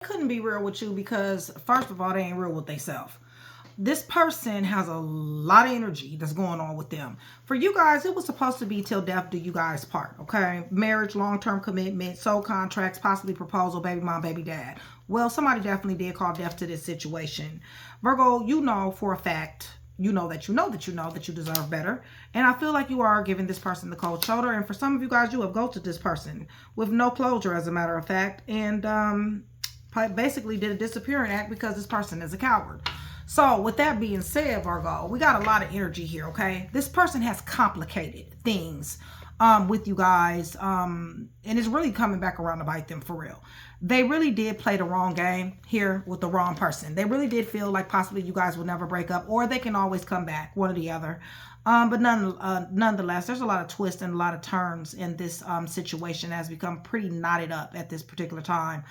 couldn't be real with you because, first of all, they ain't real with themselves. This person has a lot of energy that's going on with them. For you guys, it was supposed to be till death do you guys part, okay? Marriage, long-term commitment, soul contracts, possibly proposal, baby mom, baby dad. Well, somebody definitely did call death to this situation. Virgo, you know for a fact, you know that you deserve better. And I feel like you are giving this person the cold shoulder. And for some of you guys, you have ghosted this person with no closure, as a matter of fact. And basically did a disappearing act because this person is a coward. So with that being said, Virgo, we got a lot of energy here, okay? This person has complicated things with you guys, and it's really coming back around to bite them for real. They really did play the wrong game here with the wrong person. They really did feel like possibly you guys would never break up, or they can always come back, one or the other. But nonetheless, there's a lot of twists and a lot of turns in this situation, has become pretty knotted up at this particular time.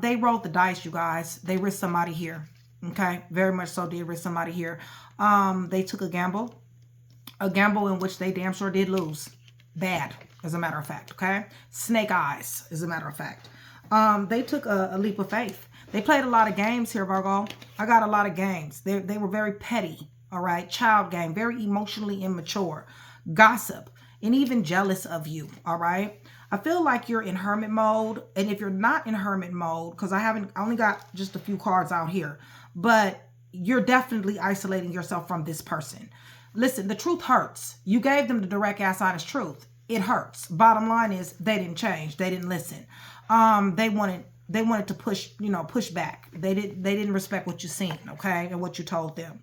They rolled the dice, you guys. They risked somebody here. Okay, very much so did risk somebody here. They took a gamble in which they damn sure did lose. Bad, as a matter of fact, okay? Snake eyes, as a matter of fact. They took a leap of faith. They played a lot of games here, Virgo. I got a lot of games. They were very petty, all right? Child game, very emotionally immature. Gossip, and even jealous of you, all right? I feel like you're in hermit mode. And if you're not in hermit mode, because I only got just a few cards out here, but you're definitely isolating yourself from this person. Listen, the truth hurts. You gave them the direct ass honest truth. It hurts. Bottom line is they didn't change. They didn't listen. They wanted to push back. They didn't respect what you seen, okay, and what you told them.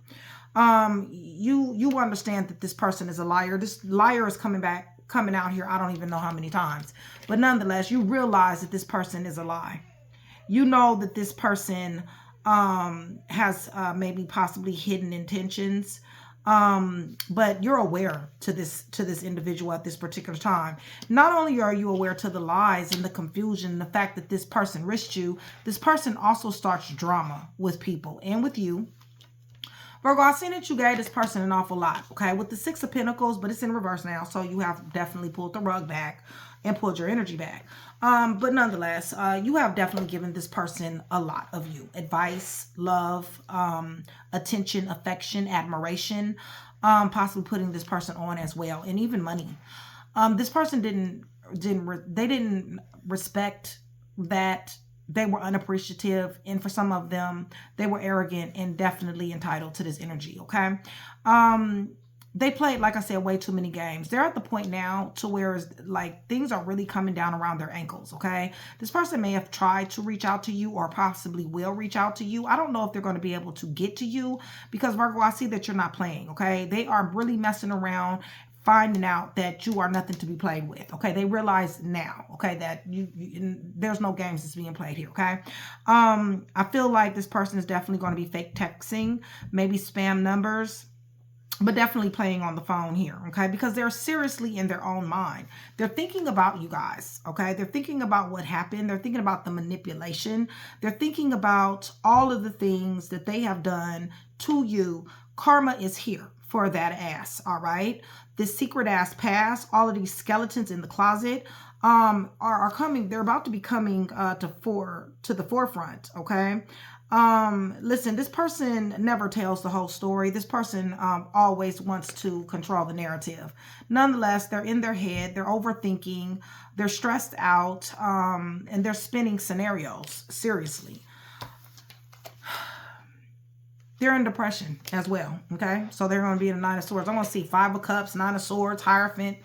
You understand that this person is a liar. This liar is coming out here, I don't even know how many times. But nonetheless, you realize that this person is a lie. You know that this person has maybe possibly hidden intentions. But you're aware to this individual at this particular time. Not only are you aware to the lies and the confusion, the fact that this person risked you, this person also starts drama with people and with you. Virgo, I seen that you gave this person an awful lot, okay, with the Six of Pentacles, but it's in reverse now, so you have definitely pulled the rug back and pulled your energy back. But nonetheless, you have definitely given this person a lot of you. Advice, love, attention, affection, admiration, possibly putting this person on as well, and even money. This person didn't respect that. They were unappreciative, and for some of them, they were arrogant and definitely entitled to this energy, okay? They played, like I said, way too many games. They're at the point now to where it's like things are really coming down around their ankles, okay? This person may have tried to reach out to you or possibly will reach out to you. I don't know if they're going to be able to get to you because, Virgo, I see that you're not playing, okay? They are really messing around, finding out that you are nothing to be played with, okay? They realize now, okay, that there's no games that's being played here, okay? I feel like this person is definitely going to be fake texting, maybe spam numbers, but definitely playing on the phone here, okay? Because they're seriously in their own mind. They're thinking about you guys, okay? They're thinking about what happened. They're thinking about the manipulation. They're thinking about all of the things that they have done to you. Karma is here for that ass, all right? This secret ass past, all of these skeletons in the closet are coming. They're about to be coming to the forefront, okay? Listen, this person never tells the whole story. This person always wants to control the narrative. Nonetheless, they're in their head. They're overthinking. They're stressed out, and they're spinning scenarios, seriously. They're in depression as well, okay? So they're going to be in the Nine of Swords. I'm going to see Five of Cups, Nine of Swords, Hierophant,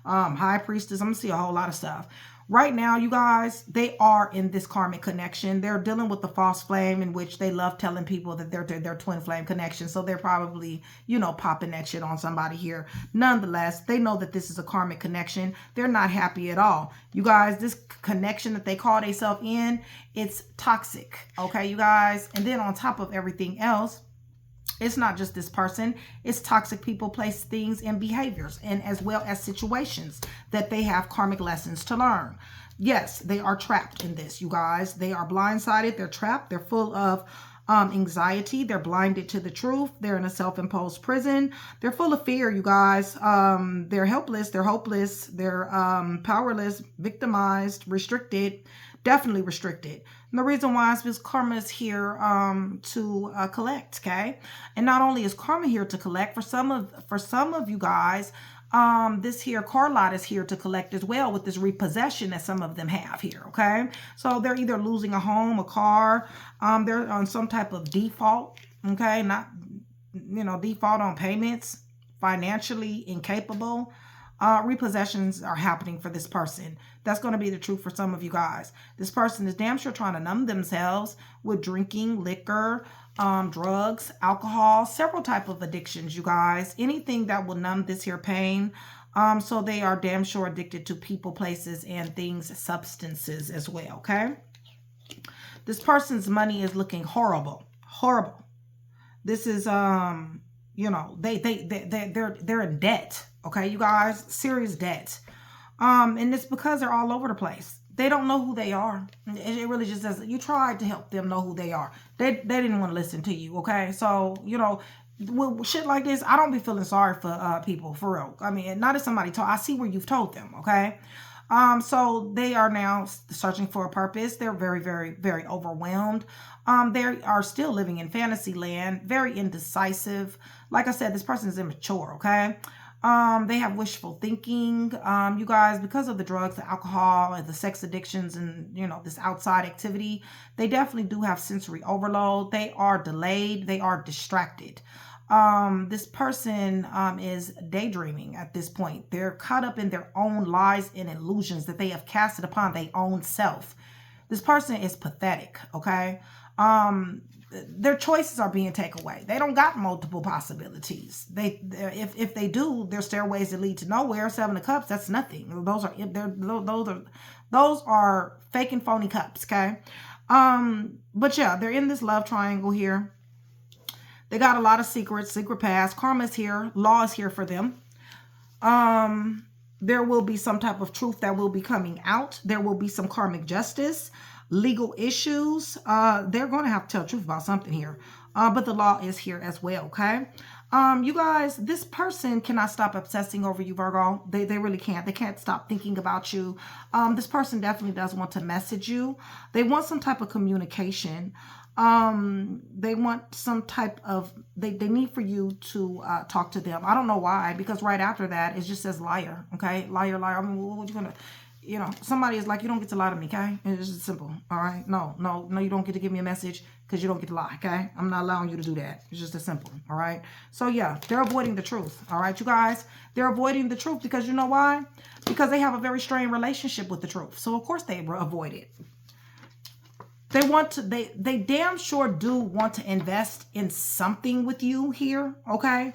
High Priestess. I'm going to see a whole lot of stuff. Right now, you guys, they are in this karmic connection. They're dealing with the false flame in which they love telling people that they're twin flame connection. So they're probably, popping that shit on somebody here. Nonetheless, they know that this is a karmic connection. They're not happy at all. You guys, this connection that they call themselves in, it's toxic. Okay, you guys? And then on top of everything else, it's not just this person. It's toxic people, place, things, and behaviors, and as well as situations that they have karmic lessons to learn. Yes, they are trapped in this, you guys. They are blindsided. They're trapped. They're full of anxiety. They're blinded to the truth. They're in a self-imposed prison. They're full of fear, you guys. They're helpless. They're hopeless. They're powerless, victimized, restricted. Definitely restricted. And the reason why is because karma is here to collect, okay? And not only is karma here to collect, for some of you guys, this here car lot is here to collect as well with this repossession that some of them have here, okay? So they're either losing a home, a car, they're on some type of default, okay? Not, you know, default on payments, financially incapable. Repossessions are happening for this person. That's going to be the truth for some of you guys. This person is damn sure trying to numb themselves with drinking, liquor, drugs, alcohol, several type of addictions, you guys. Anything that will numb this here pain. So they are damn sure addicted to people, places, and things, substances as well, okay? This person's money is looking horrible. Horrible. This is, you know, they're in debt. Okay, you guys, serious debt. And it's because they're all over the place. They don't know who they are. It really just doesn't. You tried to help them know who they are. They didn't want to listen to you, okay? So, you know, with shit like this, I don't be feeling sorry for people, for real. I mean, not if somebody told. I see where you've told them, okay? So they are now searching for a purpose. They're very, very, very overwhelmed. They are still living in fantasy land, very indecisive. Like I said, this person is immature, okay? They have wishful thinking, you guys, because of the drugs, the alcohol, and the sex addictions, and, you know, this outside activity. They definitely do have sensory overload. They are delayed. They are distracted. This person is daydreaming at this point. They're caught up in their own lies and illusions that they have casted upon their own self. This person is pathetic, okay? Their choices are being taken away. They don't got multiple possibilities. If they do, their stairways that lead to nowhere. Seven of Cups, that's nothing. Those are fake and phony cups, okay? But yeah, they're in this love triangle here. They got a lot of secrets, secret past. Karma's here. Law is here for them. There will be some type of truth that will be coming out. There will be some karmic justice. Legal issues. They're going to have to tell the truth about something here. But the law is here as well, okay? You guys, this person cannot stop obsessing over you, Virgo. They really can't. They can't stop thinking about you. This person definitely does want to message you. They want some type of communication. They want some type of, they need for you to talk to them. I don't know why, because right after that, it just says liar, okay? Liar, liar. I mean, what you gonna... You know, somebody is like, you don't get to lie to me, okay? It's just simple, all right? No, you don't get to give me a message because you don't get to lie, okay? I'm not allowing you to do that. It's just as simple, all right? So, yeah, they're avoiding the truth, all right, you guys? They're avoiding the truth because you know why? Because they have a very strained relationship with the truth. So, of course, they avoid it. They want to, they damn sure do want to invest in something with you here, okay?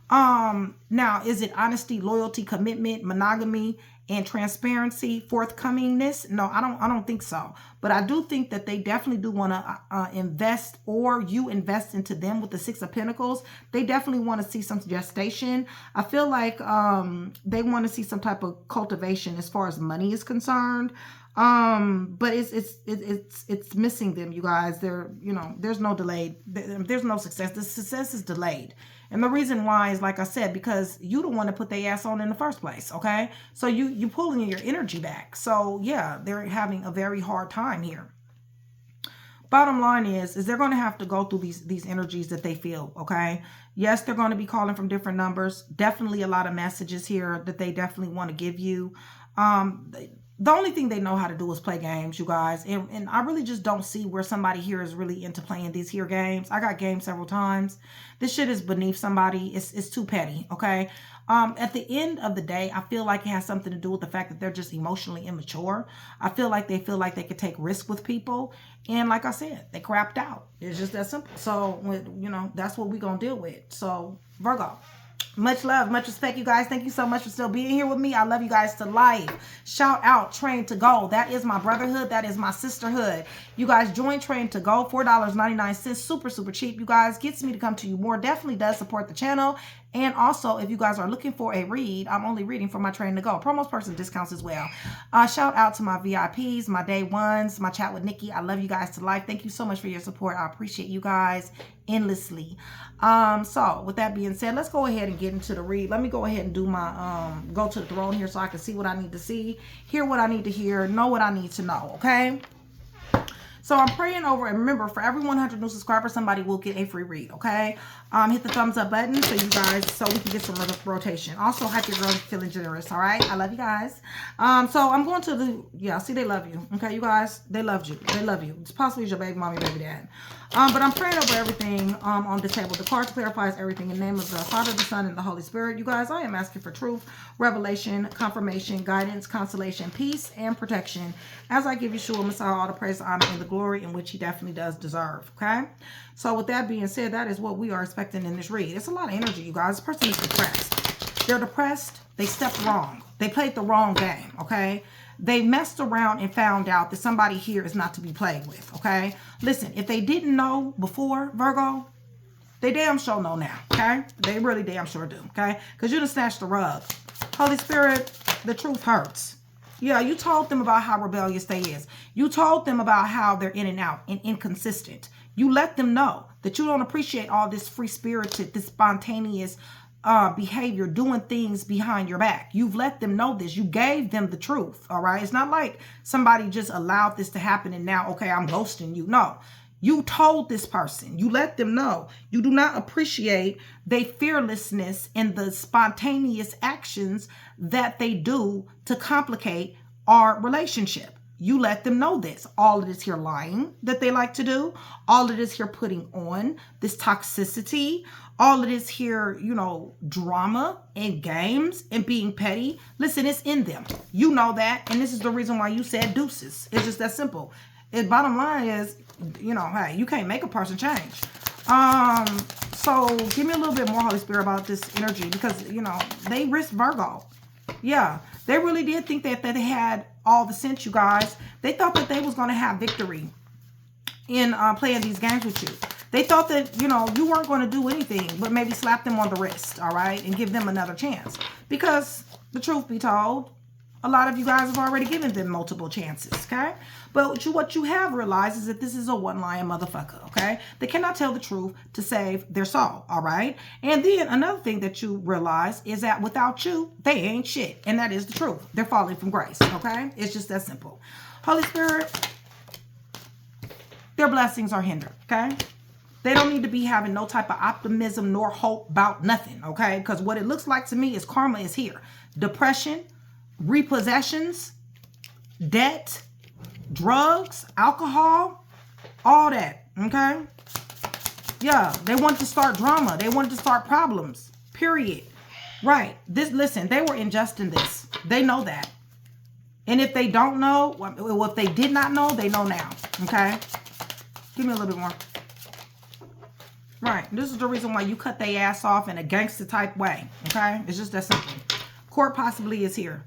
Now, is it honesty, loyalty, commitment, monogamy, and transparency, forthcomingness? No, I don't think so. But I do think that they definitely do want to invest, or you invest into them with the Six of Pentacles. They definitely want to see some gestation. I feel like they want to see some type of cultivation as far as money is concerned. But it's missing them, you guys. They're, you know, there's no delay. There's no success. The success is delayed. And the reason why is, like I said, because you don't want to put their ass on in the first place, okay? So you pulling your energy back. So, yeah, they're having a very hard time here. Bottom line is they're going to have to go through these energies that they feel, okay? Yes, they're going to be calling from different numbers. Definitely a lot of messages here that they definitely want to give you. The only thing they know how to do is play games, you guys. And I really just don't see where somebody here is really into playing these here games. I got games several times. This shit is beneath somebody. It's too petty, okay? At the end of the day, I feel like it has something to do with the fact that they're just emotionally immature. I feel like they could take risks with people. And like I said, they crapped out. It's just that simple. So, you know, that's what we're going to deal with. So, Virgo. Much love, much respect, you guys. Thank you so much for still being here with me. I love you guys to life. Shout out Train to Go. That is my brotherhood. That is my sisterhood. You guys join Train to Go. $4.99. Super, super cheap. You guys, gets me to come to you more. Definitely does support the channel. And also, if you guys are looking for a read, I'm only reading for my Train to Go. Promos, perks, and discounts as well. Shout out to my VIPs, my day ones, my chat with Nikki. I love you guys to life. Thank you so much for your support. I appreciate you guys endlessly. So with that being said, let's go ahead and get into the read. Let me go ahead and do my go to the throne here so I can see what I need to see, hear what I need to hear, know what I need to know, okay? So I'm praying over, and remember, for every 100 new subscribers, somebody will get a free read, okay? Hit the thumbs up button so you guys, so we can get some rotation. Also, hype your girl feeling generous, all right? I love you guys. So I'm going to the, yeah, see, they love you, okay, you guys? They loved you. They love you. It's possibly your baby mommy, baby dad. But I'm praying over everything on the table. The card clarifies everything in the name of the Father, the Son, and the Holy Spirit. You guys, I am asking for truth, revelation, confirmation, guidance, consolation, peace, and protection as I give Yeshua Messiah all the praise, honor, and the glory in which he definitely does deserve, okay? So with that being said, that is what we are expecting in this read. It's a lot of energy, you guys. This person is depressed. They're depressed. They stepped wrong. They played the wrong game, okay? They messed around and found out that somebody here is not to be played with, okay? Listen, if they didn't know before, Virgo, they damn sure know now, okay? They really damn sure do, okay? Because you done snatched the rug. Holy Spirit, the truth hurts. Yeah, you told them about how rebellious they is. You told them about how they're in and out and inconsistent. You let them know that you don't appreciate all this free-spirited, this spontaneous behavior, doing things behind your back. You've let them know this. You gave them the truth, all right? It's not like somebody just allowed this to happen and now, okay, I'm ghosting you. No, you told this person. You let them know. You do not appreciate their fearlessness and the spontaneous actions that they do to complicate our relationship. You let them know this. All of this here lying that they like to do, all of this here putting on, this toxicity, all of this here, you know, drama and games and being petty. Listen, it's in them. You know that. And this is the reason why you said deuces. It's just that simple. And bottom line is, you know, hey, you can't make a person change. So give me a little bit more, Holy Spirit, about this energy because, you know, they risked Virgo. Yeah, they really did think that they had all the sense, you guys. They thought that they was going to have victory in playing these games with you. They thought that, you know, you weren't going to do anything but maybe slap them on the wrist, all right, and give them another chance. Because the truth be told, a lot of you guys have already given them multiple chances, okay? But what you have realized is that this is a one-lying motherfucker, okay? They cannot tell the truth to save their soul, all right? And then another thing that you realize is that without you, they ain't shit. And that is the truth. They're falling from grace, okay? It's just that simple. Holy Spirit, their blessings are hindered, okay? They don't need to be having no type of optimism nor hope about nothing, okay? Because what it looks like to me is karma is here. Depression, repossessions, debt, drugs, alcohol, all that, okay? Yeah, they wanted to start drama. They wanted to start problems, period. Right. This, listen, they were unjust in this. They know that. And if they don't know, well, if they did not know, they know now, okay? Give me a little bit more. Right. This is the reason why you cut their ass off in a gangster type way, okay? It's just that simple. Court possibly is here.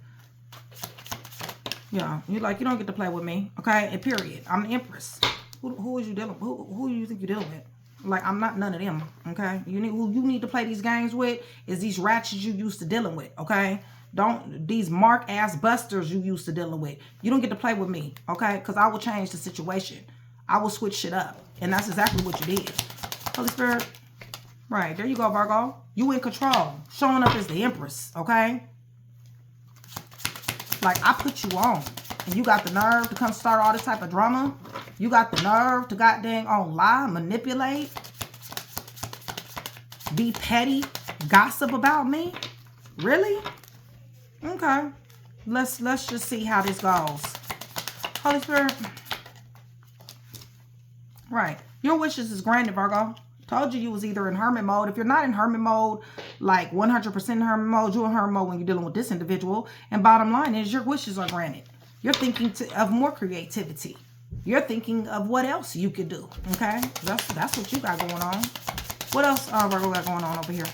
Yeah, you don't get to play with me, okay? And period. I'm the Empress. Who is you dealing with? Who do you think you're dealing with? Like, I'm not none of them, okay? Who you need to play these games with is these ratchets you used to dealing with, okay? These mark-ass busters you used to dealing with. You don't get to play with me, okay? Because I will change the situation. I will switch shit up. And that's exactly what you did. Holy Spirit. Right, there you go, Virgo. You in control. Showing up as the Empress, okay? Like, I put you on. And you got the nerve to come start all this type of drama. You got the nerve to goddamn lie, manipulate, be petty, gossip about me. Really? Okay. Let's just see how this goes. Holy Spirit. Right. Your wishes is granted, Virgo. Told you was either in hermit mode. If you're not in hermit mode, like 100% in hermit mode, you're in hermit mode when you're dealing with this individual. And bottom line is your wishes are granted. You're thinking of more creativity. You're thinking of what else you could do. Okay? That's what you got going on. What else Virgo got going on over here?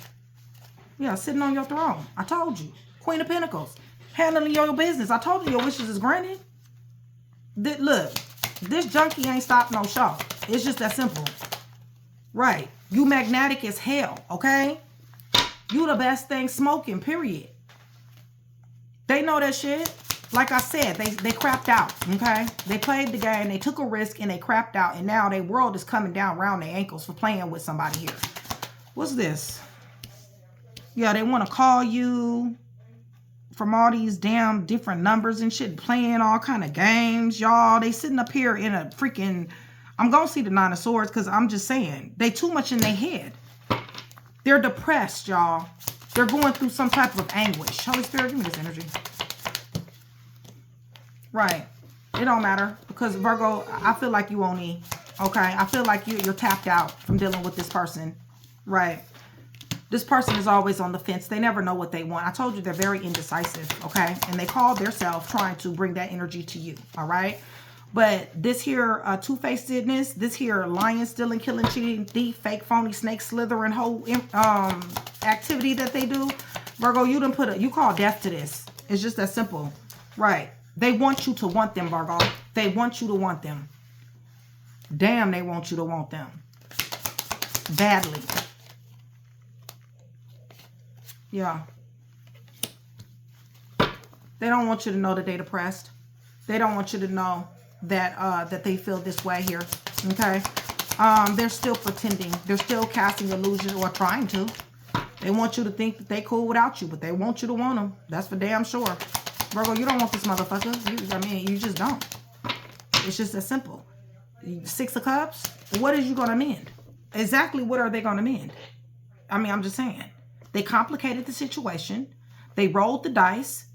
Yeah, sitting on your throne. I told you. Queen of Pentacles. Handling your business. I told you your wishes is granted. Look, this junkie ain't stopped no show. It's just that simple. Right. You magnetic as hell, okay? You the best thing smoking, period. They know that shit. Like I said, they crapped out, okay? They played the game, they took a risk, and they crapped out. And now their world is coming down around their ankles for playing with somebody here. What's this? Yeah, they want to call you from all these damn different numbers and shit, playing all kind of games, y'all. They sitting up here in a freaking, I'm gonna see the Nine of Swords because I'm just saying, they too much in their head. They're depressed, y'all. They're going through some type of anguish. Holy Spirit, give me this energy. Right. It don't matter because Virgo, I feel like you own me. Okay. I feel like you're tapped out from dealing with this person. Right. This person is always on the fence. They never know what they want. I told you they're very indecisive. Okay. And they call themselves trying to bring that energy to you. All right. But this here two-facedness, this here lying, stealing, killing, cheating, thief, fake, phony, snake, slithering, whole activity that they do, Virgo, you done put you call death to this. It's just that simple. Right. They want you to want them, Virgo. They want you to want them. Damn, they want you to want them. Badly. Yeah. They don't want you to know that they're depressed. They don't want you to know that that they feel this way here. Okay. They're still pretending. They're still casting illusions or trying to. They want you to think that they cool without you, but they want you to want them. That's for damn sure. Virgo, you don't want this motherfucker. I mean, you just don't. It's just as simple. Six of Cups. What is you going to mend? Exactly what are they going to mend? I mean, I'm just saying. They complicated the situation. They rolled the dice.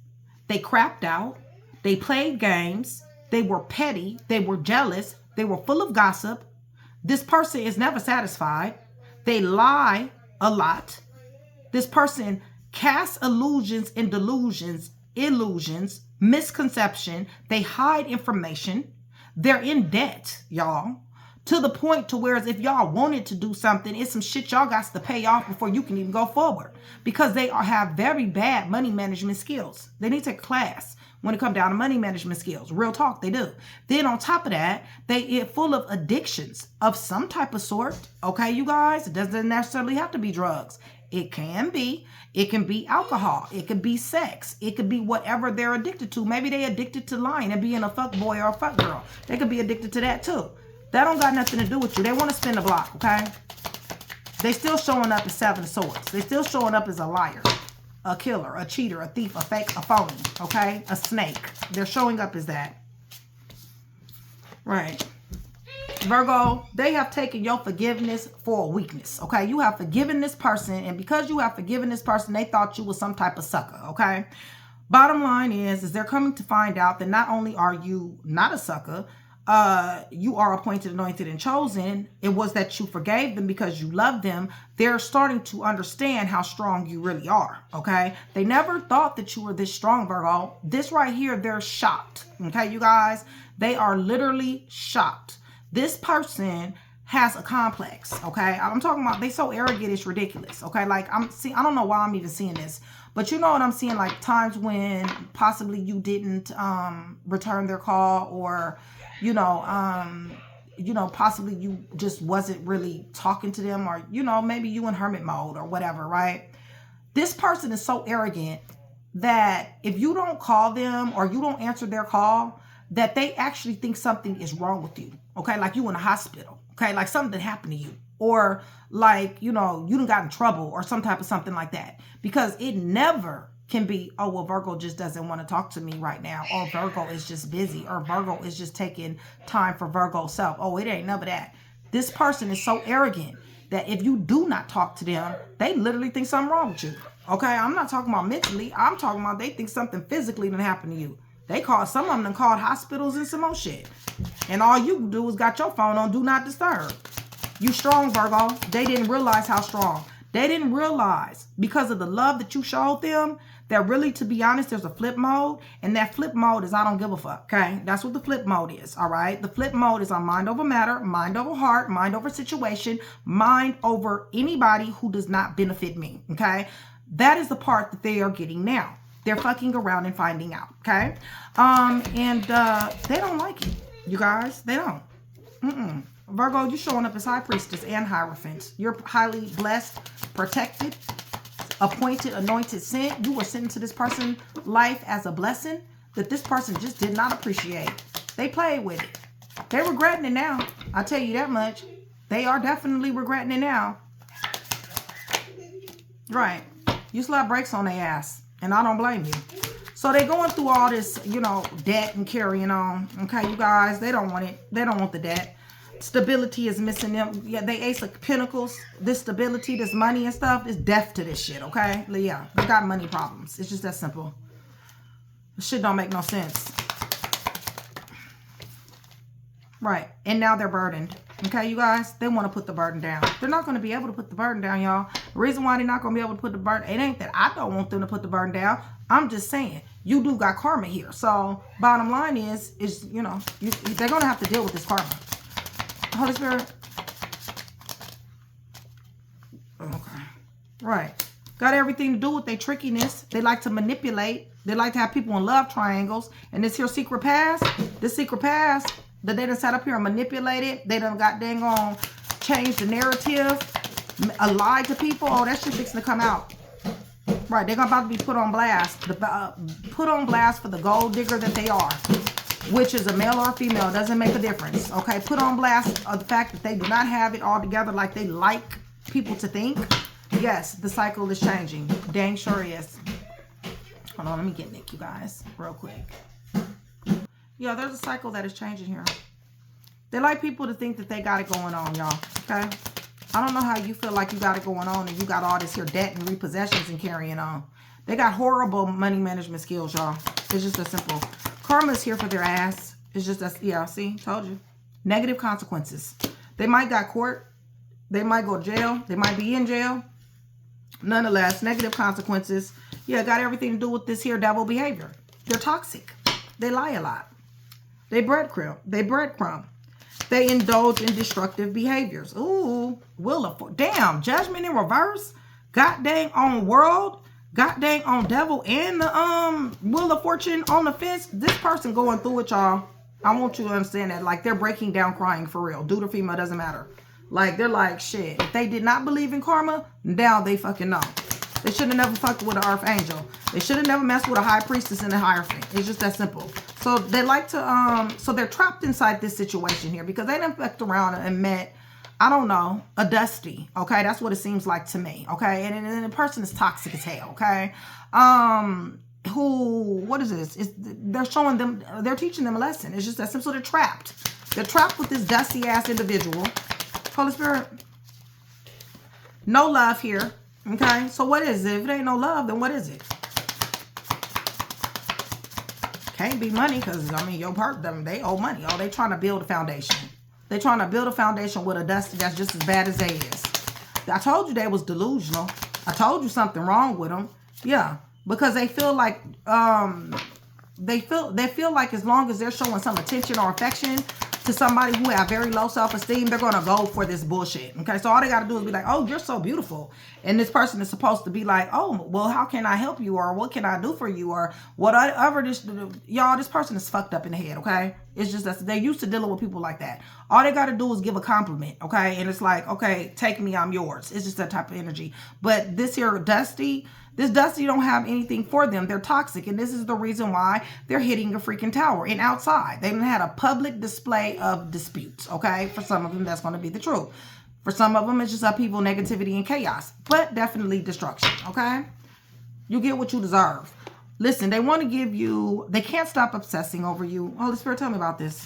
They crapped out. They played games. They were petty. They were jealous. They were full of gossip. This person is never satisfied. They lie a lot. This person casts illusions and delusions, illusions, misconception. They hide information. They're in debt, y'all, to the point to where if y'all wanted to do something, it's some shit y'all got to pay off before you can even go forward because they have very bad money management skills. They need to take a class when it comes down to money management skills. Real talk, they do. Then on top of that, they are full of addictions of some type of sort. Okay, you guys, it doesn't necessarily have to be drugs. It can be. It can be alcohol. It could be sex. It could be whatever they're addicted to. Maybe they're addicted to lying and being a fuck boy or a fuck girl. They could be addicted to that too. That don't got nothing to do with you. They want to spin the block, okay? They still showing up as Seven of Swords. They still showing up as a liar, a killer, a cheater, a thief, a fake, a phony, okay? A snake. They're showing up as that. Right. Virgo, they have taken your forgiveness for a weakness, okay? You have forgiven this person, and because you have forgiven this person, they thought you was some type of sucker, okay? Bottom line is they're coming to find out that not only are you not a sucker, you are appointed, anointed, and chosen. It was that you forgave them because you loved them. They're starting to understand how strong you really are, okay? They never thought that you were this strong, Virgo. This right here, they're shocked, okay, you guys? They are literally shocked. This person has a complex, okay? I'm talking about, they so arrogant, it's ridiculous, okay? Like, I don't know why I'm even seeing this, but you know what I'm seeing, like times when possibly you didn't return their call, or, you know, possibly you just wasn't really talking to them, or, you know, maybe you in hermit mode or whatever, right? This person is so arrogant that if you don't call them or you don't answer their call, that they actually think something is wrong with you. Okay, like you in a hospital. Okay, like something happened to you. Or like, you know, you done got in trouble or some type of something like that. Because it never can be, oh, well, Virgo just doesn't want to talk to me right now. Or Virgo is just busy. Or Virgo is just taking time for Virgo's self. Oh, it ain't none of that. This person is so arrogant that if you do not talk to them, they literally think something wrong with you. Okay, I'm not talking about mentally. I'm talking about they think something physically done happened to you. They called, some of them done called hospitals and some more shit. And all you do is got your phone on Do Not Disturb. You strong, Virgo. They didn't realize how strong. They didn't realize because of the love that you showed them that really, to be honest, there's a flip mode. And that flip mode is I don't give a fuck, okay? That's what the flip mode is, all right? The flip mode is on mind over matter, mind over heart, mind over situation, mind over anybody who does not benefit me, okay? That is the part that they are getting now. They're fucking around and finding out, okay? They don't like it, you guys. They don't. Virgo, you're showing up as High Priestess and Hierophant. You're highly blessed, protected, appointed, anointed, sent. You were sent into this person's life as a blessing that this person just did not appreciate. They played with it. They're regretting it now. I'll tell you that much. They are definitely regretting it now. Right. You slap brakes on their ass. And I don't blame you. So they're going through all this, you know, debt and carrying on. Okay, you guys, they don't want it. They don't want the debt. Stability is missing them. Yeah, they Ace of Pentacles. This stability, this money and stuff is death to this shit, okay? Yeah, they got money problems. It's just that simple. This shit don't make no sense. Right, and now they're burdened. Okay, you guys, they want to put the burden down. They're not going to be able to put the burden down, y'all. The reason why they're not going to be able to put the burden, it ain't that I don't want them to put the burden down. I'm just saying, you do got karma here. So, bottom line is you know, they're going to have to deal with this karma. Holy Spirit. Okay. Right. Got everything to do with their trickiness. They like to manipulate. They like to have people in love triangles. And this here secret past, this secret past that they done sat up here and manipulated. They done got dang on changed the narrative, lied to people. Oh, that shit fixing to come out. Right. They're about to be put on blast. Put on blast for the gold digger that they are. Which is a male or a female, doesn't make a difference. Okay, put on blast of the fact that they do not have it all together like they like people to think. Yes, the cycle is changing. Dang sure is. Hold on, let me get Nick, you guys, real quick. Yeah, there's a cycle that is changing here. They like people to think that they got it going on, y'all. Okay? I don't know how you feel like you got it going on and you got all this here debt and repossessions and carrying on. They got horrible money management skills, y'all. It's just that simple. Karma's here for their ass. It's just that, yeah, see, told you. Negative consequences. They might got court. They might go to jail. They might be in jail. Nonetheless, negative consequences. Yeah, got everything to do with this here devil behavior. They're toxic. They lie a lot. They breadcrumb. They indulge in destructive behaviors. Ooh, damn, judgment in reverse. God dang on world. God dang on devil and the Wheel of Fortune on the fence. This person going through it, y'all. I want you to understand that. Like, they're breaking down crying for real. Dude or female, doesn't matter. Like, they're like, shit. If they did not believe in karma, now they fucking know. They should have never fucked with an archangel. They should have never messed with a high priestess and a hierophant. It's just that simple. So they like to, so they're trapped inside this situation here because they done fucked around and met, I don't know, a dusty, okay? That's what it seems like to me, okay? And the person is toxic as hell, okay? What is this? They're showing them, they're teaching them a lesson. It's just that simple. So they're trapped. They're trapped with this dusty-ass individual. Holy Spirit. No love here, okay? So what is it? If it ain't no love, then what is it? Can't be money because, I mean, your part, they owe money. Oh, they trying to build a foundation. They're trying to build a foundation with a dusty that's just as bad as they is. I told you they was delusional. I told you something wrong with them. Yeah, because they feel like they feel like as long as they're showing some attention or affection to somebody who have very low self-esteem, they're gonna go for this bullshit. Okay, so all they gotta do is be like, "Oh, you're so beautiful," and this person is supposed to be like, "Oh, well, how can I help you?" or "What can I do for you?" or whatever. This person is fucked up in the head. Okay, it's just that they're used to dealing with people like that. All they gotta do is give a compliment. Okay, and it's like, "Okay, take me, I'm yours." It's just that type of energy. But this here Dusty. This Dusty don't have anything for them. They're toxic. And this is the reason why they're hitting a freaking tower. And outside, they've had a public display of disputes. Okay? For some of them, that's going to be the truth. For some of them, it's just upheaval, negativity, and chaos. But definitely destruction. Okay? You get what you deserve. Listen, they want to give you... They can't stop obsessing over you. Holy Spirit, tell me about this.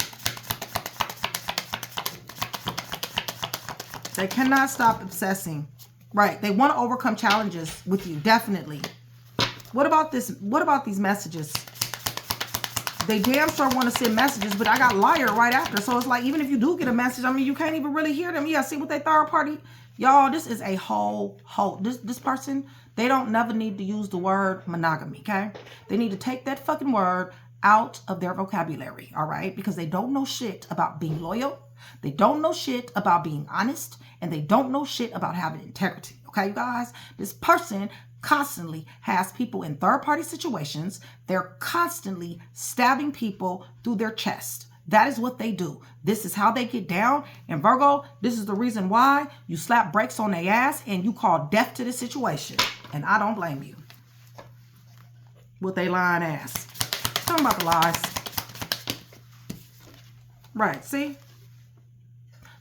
They cannot stop obsessing. Right. They want to overcome challenges with you. Definitely. What about this? What about these messages? They damn sure want to send messages, but I got liar right after. So it's like, even if you do get a message, I mean, you can't even really hear them. Yeah, see what they third party? Y'all, this is a whole. This person, they don't never need to use the word monogamy, okay? They need to take that fucking word out of their vocabulary, all right? Because they don't know shit about being loyal. They don't know shit about being honest. And they don't know shit about having integrity. Okay, you guys? This person constantly has people in third-party situations. They're constantly stabbing people through their chest. That is what they do. This is how they get down. And Virgo, this is the reason why you slap brakes on their ass and you call death to the situation. And I don't blame you. With they lying ass. Tell them about the lies. Right, see?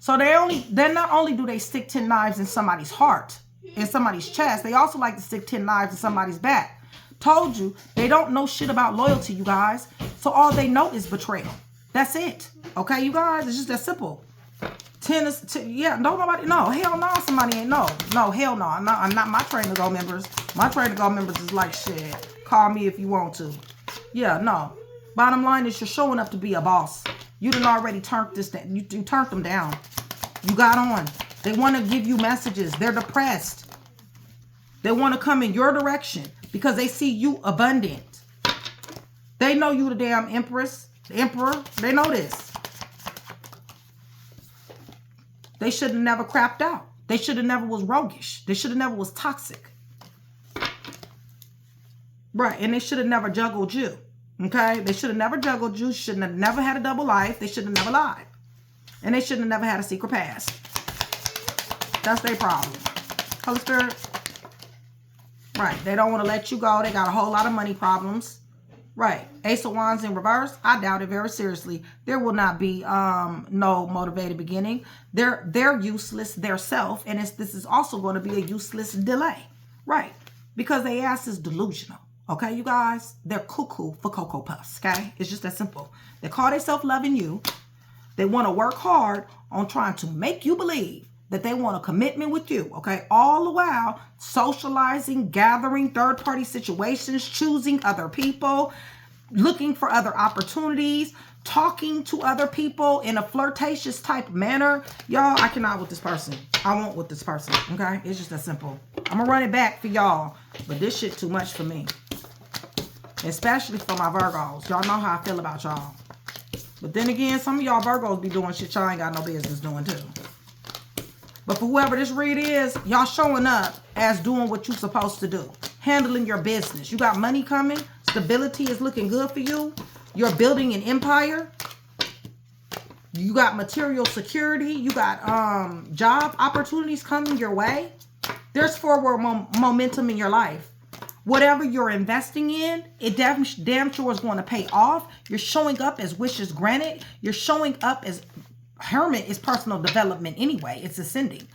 So they're not only do they stick 10 knives in somebody's heart, in somebody's chest, they also like to stick 10 knives in somebody's back Told you, they don't know shit about loyalty, you guys. So all they know is betrayal. That's it. Okay, you guys? It's just that simple. 10 is, yeah, no, nobody, no, hell no, somebody ain't, no, hell no. I'm not my train to go members. My train to go members is like, shit, call me if you want to. Yeah, no. Bottom line is you're showing up to be a boss. You done already turned this, you turned them down. You got on. They want to give you messages. They're depressed. They want to come in your direction because they see you abundant. They know you the damn empress, the emperor. They know this. They should have never crapped out. They should have never was roguish. They should have never was toxic. Right, and they should have never juggled you. Okay? They should have never juggled you. Shouldn't have never had a double life. They should have never lied. And they should have never had a secret past. That's their problem. Holy Spirit. Right. They don't want to let you go. They got a whole lot of money problems. Right. Ace of Wands in reverse. I doubt it very seriously. There will not be no motivated beginning. They're useless, their self. And this is also going to be a useless delay. Right. Because their ass is delusional. Okay, you guys? They're cuckoo for Cocoa Puffs. Okay? It's just that simple. They call themselves loving you. They want to work hard on trying to make you believe that they want a commitment with you, okay? All the while socializing, gathering third-party situations, choosing other people, looking for other opportunities, talking to other people in a flirtatious type manner. Y'all, I cannot with this person. I won't with this person, okay? It's just that simple. I'm going to run it back for y'all, but this shit too much for me. Especially for my Virgos. Y'all know how I feel about y'all. But then again, some of y'all Virgos be doing shit y'all ain't got no business doing too. But for whoever this read is, y'all showing up as doing what you're supposed to do. Handling your business. You got money coming. Stability is looking good for you. You're building an empire. You got material security. You got job opportunities coming your way. There's forward momentum in your life. Whatever you're investing in, it damn sure is going to pay off. You're showing up as wishes granted. You're showing up as Hermit is personal development anyway. It's ascending.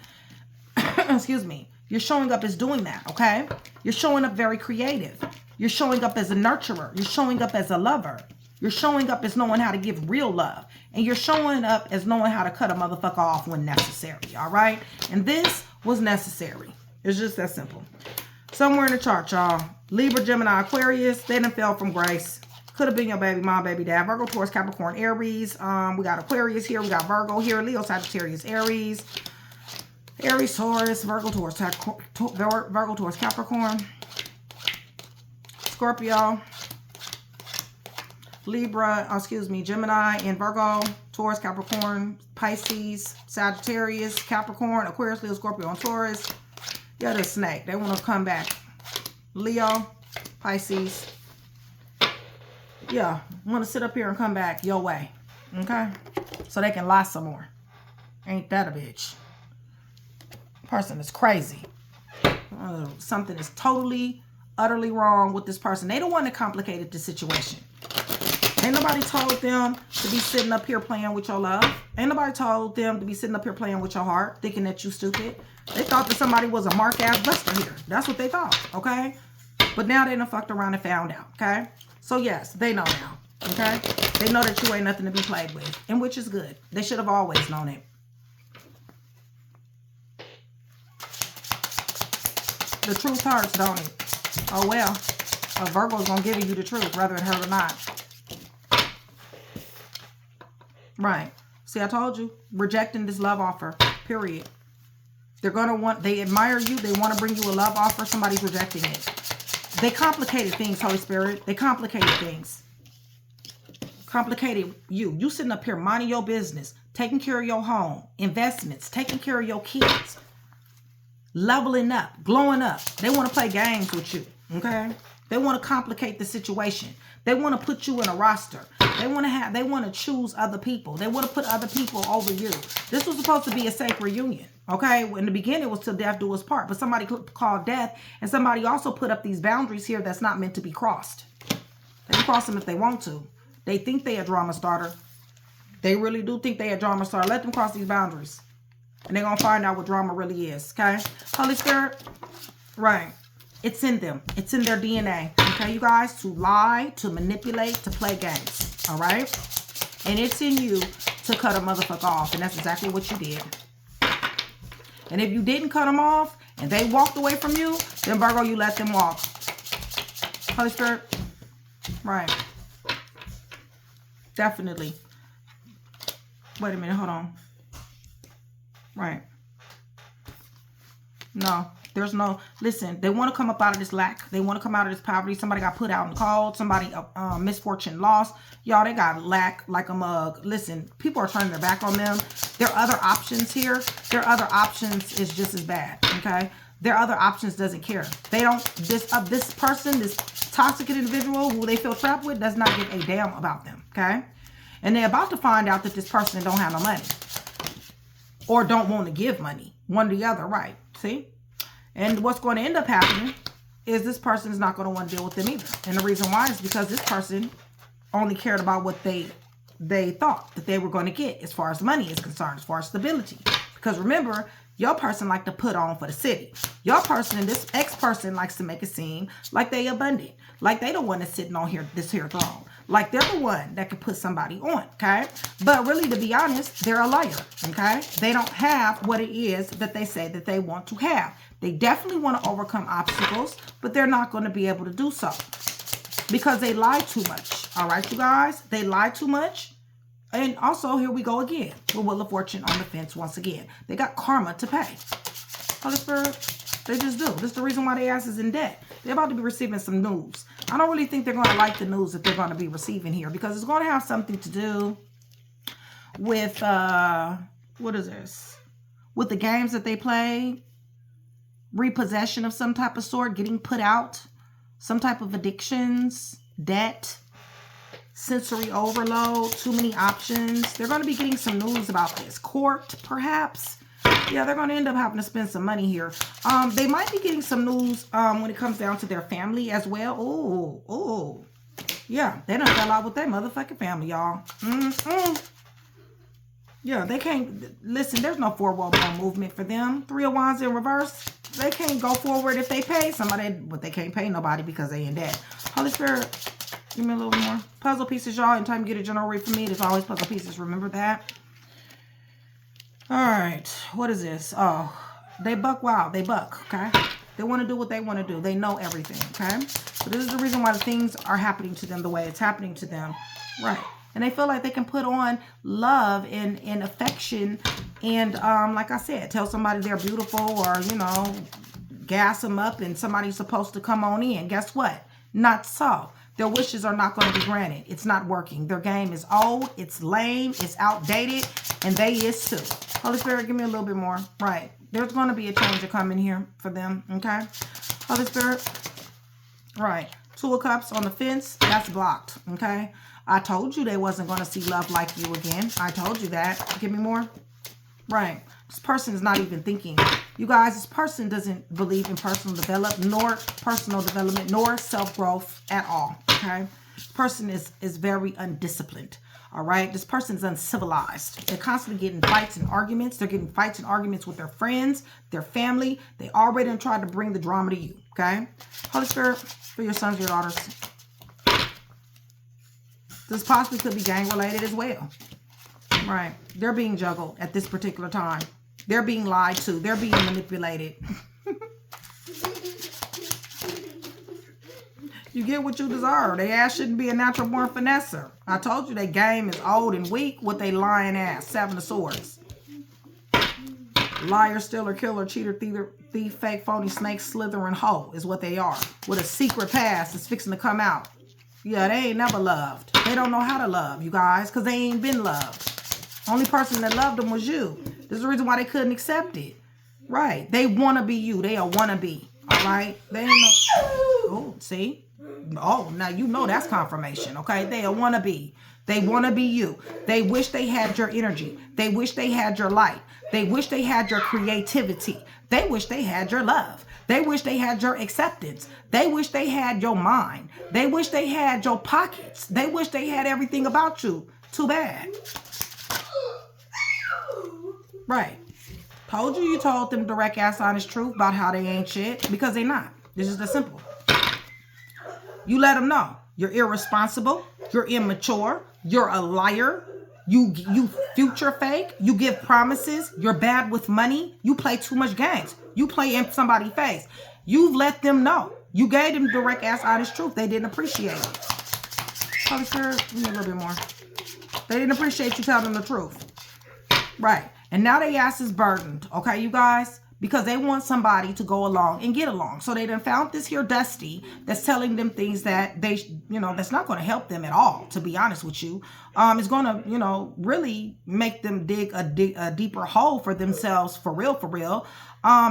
Excuse me. You're showing up as doing that, okay? You're showing up very creative. You're showing up as a nurturer. You're showing up as a lover. You're showing up as knowing how to give real love. And you're showing up as knowing how to cut a motherfucker off when necessary, all right? And this was necessary. It's just that simple. Somewhere in the chart, y'all. Libra, Gemini, Aquarius. They done fell from grace. Could have been your baby mom, baby dad. Virgo, Taurus, Capricorn, Aries. We got Aquarius here. We got Virgo here. Leo, Sagittarius, Aries. Aries, Taurus, Virgo, Taurus, Virgo, Taurus, Capricorn. Scorpio. Libra, Gemini and Virgo. Taurus, Capricorn, Pisces, Sagittarius, Capricorn, Aquarius, Leo, Scorpio, and Taurus. Yeah, the snake. They want to come back. Leo, Pisces. Yeah, want to sit up here and come back your way. Okay? So they can lie some more. Ain't that a bitch? Person is crazy. Something is totally, utterly wrong with this person. They the one that complicated the situation. Ain't nobody told them to be sitting up here playing with your love. Ain't nobody told them to be sitting up here playing with your heart, thinking that you stupid. They thought that somebody was a mark-ass buster here. That's what they thought, okay? But now they done fucked around and found out, okay? So, yes, they know now, okay? They know that you ain't nothing to be played with, and which is good. They should have always known it. The truth hurts, don't it? Oh, well. A Virgo's going to give you the truth, whether it hurt or not. Right. See, I told you. Rejecting this love offer, period. They're going to want, they admire you. They want to bring you a love offer. Somebody's rejecting it. They complicated things, Holy Spirit. They complicated things. Complicated you. You sitting up here minding your business, taking care of your home, investments, taking care of your kids, leveling up, glowing up. They want to play games with you, okay? They want to complicate the situation. They want to put you in a roster. They want to choose other people. They want to put other people over you. This was supposed to be a sacred union. Okay, in the beginning it was till death do us part, but somebody called death, and somebody also put up these boundaries here that's not meant to be crossed. They can cross them if they want to. They think they a drama starter. They really do think they a drama starter. Let them cross these boundaries, and they're gonna find out what drama really is. Okay, Holy Spirit, right? It's in them. It's in their DNA. Okay, you guys, to lie, to manipulate, to play games. All right? And it's in you to cut a motherfucker off. And that's exactly what you did. And if you didn't cut them off and they walked away from you, then Virgo, you let them walk. Holy Spirit. Right. Definitely. Wait a minute. Hold on. Right. No. There's no, listen, they want to come up out of this lack. They want to come out of this poverty. Somebody got put out in the cold. Somebody, misfortune, lost. Y'all, they got lack like a mug. Listen, people are turning their back on them. There are other options here. Their other options is just as bad, okay? Their other options doesn't care. They don't, this person, this toxic individual who they feel trapped with does not give a damn about them, okay? And they're about to find out that this person don't have no money. Or don't want to give money. One or the other, right? See? And what's going to end up happening is this person is not going to want to deal with them either. And the reason why is because this person only cared about what they thought that they were going to get as far as money is concerned, as far as stability. Because remember, your person like to put on for the city. Your person, this ex-person, likes to make it seem like they abundant. Like they don't want to sit on this here throne. Like they're the one that can put somebody on, okay? But really, to be honest, they're a liar, okay? They don't have what it is that they say that they want to have. They definitely want to overcome obstacles, but they're not going to be able to do so because they lie too much, all right, you guys? They lie too much. And also, here we go again with Wheel of Fortune on the fence once again. They got karma to pay. Holy Spirit, they just do. This is the reason why their ass is in debt. They're about to be receiving some news. I don't really think they're going to like the news that they're going to be receiving here because it's going to have something to do with, what is this? With the games that they play, repossession of some type of sort, getting put out, some type of addictions, debt, sensory overload, too many options. They're going to be getting some news about this. Court, perhaps. Yeah, they're going to end up having to spend some money here. They might be getting some news when it comes down to their family as well. Oh. Yeah, they done fell out with their motherfucking family, y'all. Yeah, they can't, listen, there's no forward movement for them. 3 of Wands in reverse. They can't go forward if they pay somebody, but they can't pay nobody because they in debt. Holy Spirit, give me a little more. Puzzle pieces, y'all. Anytime you get a general read from me, there's always puzzle pieces. Remember that. All right, what is this? Oh, they buck wild. They buck, okay? They want to do what they want to do. They know everything, okay? So this is the reason why the things are happening to them the way it's happening to them. Right. And they feel like they can put on love and affection and, like I said, tell somebody they're beautiful or, you know, gas them up and somebody's supposed to come on in. Guess what? Not so. Their wishes are not going to be granted. It's not working. Their game is old. It's lame. It's outdated. And they is too. Holy Spirit, give me a little bit more. Right. There's going to be a change to come in here for them. Okay. Holy Spirit. Right. 2 of Cups on the fence. That's blocked. Okay. I told you they wasn't going to see love like you again. I told you that. Give me more. Right. This person is not even thinking. You guys, this person doesn't believe in personal development, nor self-growth at all. Okay. This person is very undisciplined. All right. This person's uncivilized. They're constantly getting fights and arguments. They're getting fights and arguments with their friends, their family. They already tried to bring the drama to you. Okay. Holy Spirit, for your sons, your daughters. This possibly could be gang related as well. Right. They're being juggled at this particular time. They're being lied to. They're being manipulated. You get what you deserve. They ass shouldn't be a natural born finesser. I told you their game is old and weak with a lying ass. 7 of Swords. Liar, stealer, killer, cheater, thief, fake, phony, snake, slithering, hoe is what they are. With a secret past that's fixing to come out. Yeah, they ain't never loved. They don't know how to love, you guys, because they ain't been loved. Only person that loved them was you. This is the reason why they couldn't accept it. Right. They want to be you. They are wannabe. All right. They ain't no... Oh, see? Oh, now you know that's confirmation. Okay. They are wannabe. They want to be you. They wish they had your energy. They wish they had your light. They wish they had your creativity. They wish they had your love. They wish they had your acceptance. They wish they had your mind. They wish they had your pockets. They wish they had everything about you. Too bad. Right. Told you, you told them direct ass honest truth about how they ain't shit. Because they not. This is the simple. You let them know. You're irresponsible. You're immature. You're a liar. You future fake. You give promises. You're bad with money. You play too much games. You play in somebody's face. You've let them know. You gave them direct ass honest truth. They didn't appreciate it. Holy Spirit, give me a little bit more. They didn't appreciate you telling them the truth. Right. And now they ass is burdened. Okay, you guys? Because they want somebody to go along and get along. So they done found this here Dusty that's telling them things that they, that's not going to help them at all, to be honest with you. It's going to, really make them dig a deeper hole for themselves, for real.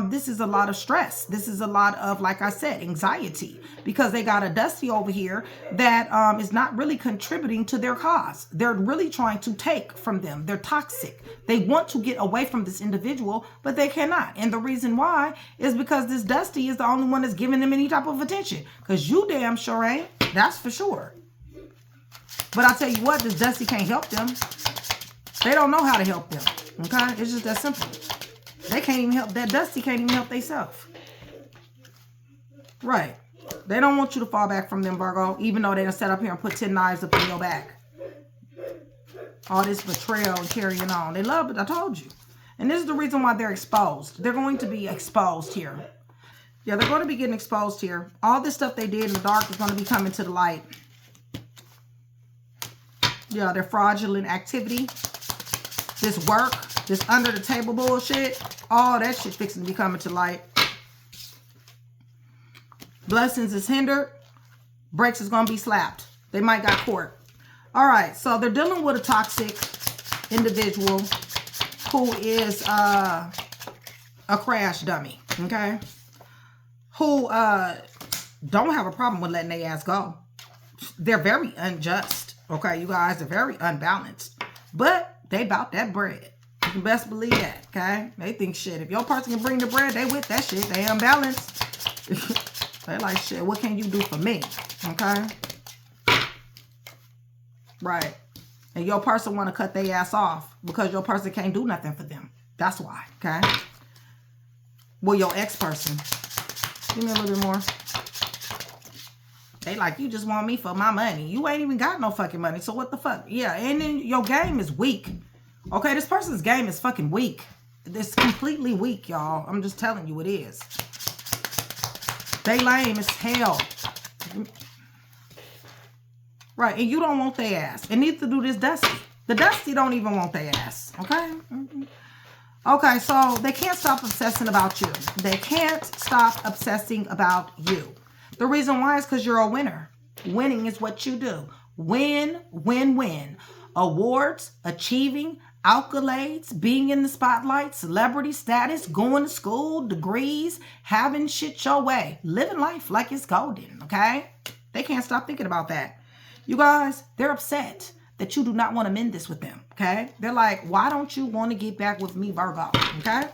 This is a lot of stress. This is a lot of, like I said, anxiety, because they got a Dusty over here that is not really contributing to their cause. They're really trying to take from them. They're toxic. They want to get away from this individual, but they cannot. And the reason why is because this Dusty is the only one that's giving them any type of attention, because you damn sure ain't. That's for sure. But I tell you what, this Dusty can't help them. They don't know how to help them. Okay? It's just that simple. They can't even help. That Dusty can't even help themselves. Right. They don't want you to fall back from them, Virgo, even though they done set up here and put 10 knives up in your back. All this betrayal and carrying on. They love it. I told you. And this is the reason why they're exposed. They're going to be exposed here. Yeah, they're going to be getting exposed here. All this stuff they did in the dark is going to be coming to the light. Yeah, their fraudulent activity. This work. This under the table bullshit. All that shit fixing to be coming to light. Blessings is hindered. Breaks is going to be slapped. They might got court. All right. So they're dealing with a toxic individual who is a crash dummy. Okay. Who don't have a problem with letting their ass go. They're very unjust. Okay, you guys. They're very unbalanced. But they about that bread. You can best believe that, okay? They think, shit, if your person can bring the bread, they with that shit. They unbalanced. They like, shit, what can you do for me? Okay? Right. And your person want to cut their ass off because your person can't do nothing for them. That's why, okay? Well, your ex-person. Give me a little bit more. They like, you just want me for my money. You ain't even got no fucking money, so what the fuck? Yeah, and then your game is weak. Okay, this person's game is fucking weak. It's completely weak, y'all. I'm just telling you it is. They lame as hell. Right, and you don't want their ass. And neither do this Dusty. The Dusty don't even want their ass. Okay? Okay, so they can't stop obsessing about you. They can't stop obsessing about you. The reason why is because you're a winner. Winning is what you do. Win, win, win. Awards, achieving, accolades, being in the spotlight, celebrity status, going to school, degrees, having shit your way. Living life like it's golden, okay? They can't stop thinking about that. You guys, they're upset that you do not want to mend this with them, okay? They're like, why don't you want to get back with me, Virgo, okay?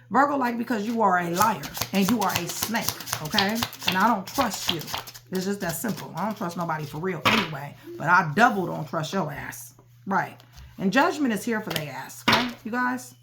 Virgo, like, because you are a liar and you are a snake, okay? And I don't trust you. It's just that simple. I don't trust nobody for real anyway, but I double don't trust your ass. Right. And judgment is here for their ass, okay? You guys?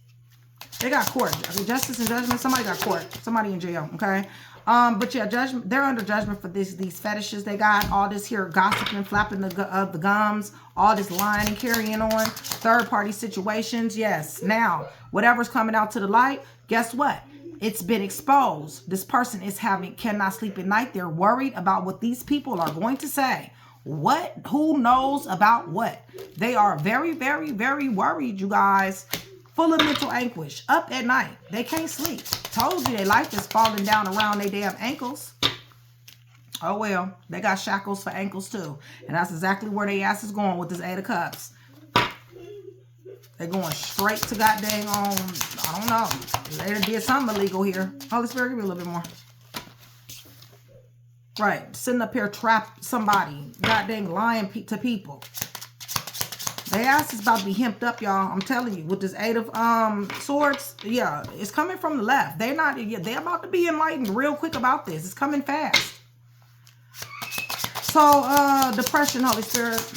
They got court. Justice and judgment. Somebody got court. Somebody in jail, okay? But yeah, judgment. They're under judgment for these fetishes they got. All this here gossiping, flapping the gums. All this lying and carrying on. Third-party situations. Yes. Now, whatever's coming out to the light, guess what? It's been exposed. This person is cannot sleep at night. They're worried about what these people are going to say. What? Who knows about what? They are very, very, very worried, you guys. Full of mental anguish. Up at night. They can't sleep. Told you their life is falling down around their damn ankles. Oh, well. They got shackles for ankles, too. And that's exactly where their ass is going with this 8 of Cups. They're going straight to goddamn I don't know. They did something illegal here. Holy Spirit, give me a little bit more. Right. Sitting up here, trap somebody. Goddamn lying to people. Their ass is about to be hemped up, y'all. I'm telling you. With this 8 of Swords. Yeah. It's coming from the left. They're about to be enlightened real quick about this. It's coming fast. So, depression, Holy Spirit.